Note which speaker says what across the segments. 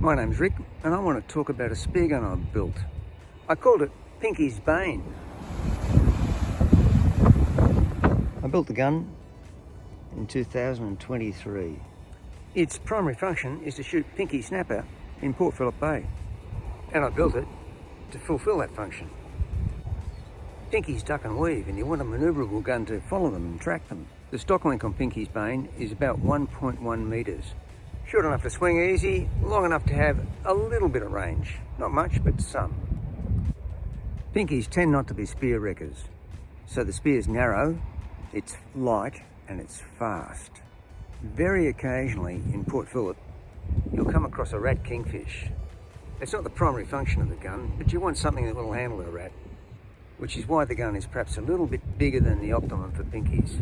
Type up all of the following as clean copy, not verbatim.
Speaker 1: My name's Rick and I want to talk about a spear gun I've built. I called it Pinkie's Bane. I built the gun in 2023. Its primary function is to shoot Pinkie snapper in Port Phillip Bay, and I built it to fulfil that function. Pinkies duck and weave, and you want a manoeuvrable gun to follow them and track them. The stock length on Pinkie's Bane is about 1.1 metres. Short enough to swing easy, long enough to have a little bit of range. Not much, but some. Pinkies tend not to be spear wreckers, so the spear's narrow, it's light, and it's fast. Very occasionally in Port Phillip, you'll come across a rat kingfish. It's not the primary function of the gun, but you want something that will handle a rat, which is why the gun is perhaps a little bit bigger than the optimum for pinkies.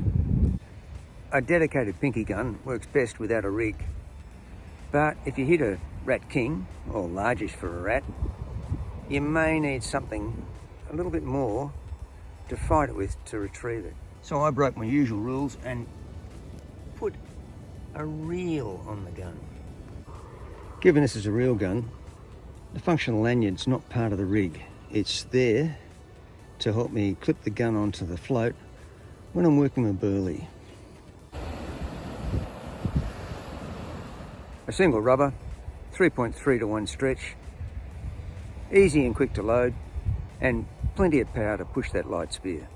Speaker 1: A dedicated pinkie gun works best without a rig, but if you hit a rat king, or largish for a rat, you may need something a little bit more to fight it with to retrieve it. So I broke my usual rules and put a reel on the gun. Given this is a reel gun, the functional lanyard's not part of the rig. It's there to help me clip the gun onto the float when I'm working with burley. A single rubber, 3.3 to 1 stretch, easy and quick to load, and plenty of power to push that light spear.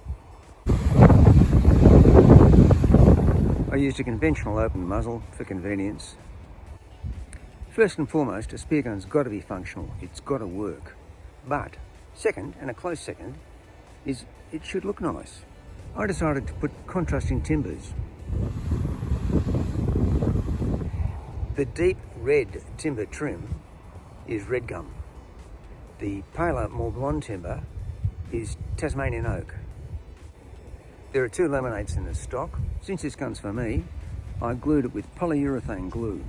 Speaker 1: I used a conventional open muzzle for convenience. First and foremost, a spear gun's got to be functional, it's got to work. But second, and a close second, is it should look nice. I decided to put contrasting timbers. The deep red timber trim is red gum. The paler, more blonde timber is Tasmanian oak. There are 2 laminates in the stock. Since this gun's for me, I glued it with polyurethane glue.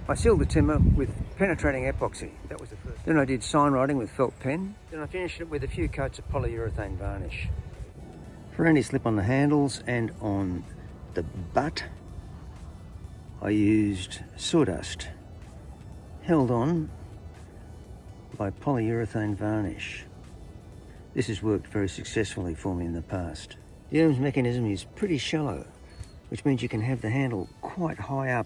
Speaker 1: I sealed the timber with penetrating epoxy. That was the first. Then I did sign writing with felt pen. Then I finished it with a few coats of polyurethane varnish. For any slip on the handles and on the butt, I used sawdust, held on by polyurethane varnish. This has worked very successfully for me in the past. The Ohms mechanism is pretty shallow, which means you can have the handle quite high up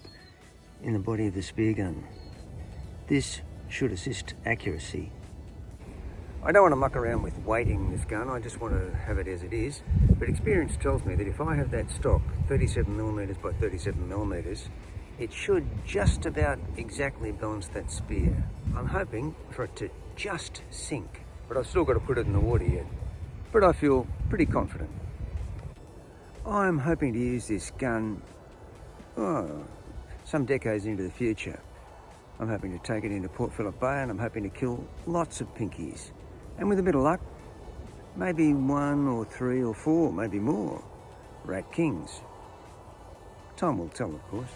Speaker 1: in the body of the spear gun. This should assist accuracy. I don't want to muck around with weighting this gun, I just want to have it as it is, but experience tells me that if I have that stock 37mm by 37mm, it should just about exactly balance that spear. I'm hoping for it to just sink, but I've still got to put it in the water yet. But I feel pretty confident. I'm hoping to use this gun some decades into the future. I'm hoping to take it into Port Phillip Bay and I'm hoping to kill lots of pinkies. And with a bit of luck, maybe 1 or 3 or 4, maybe more, rat kings. Time will tell, of course.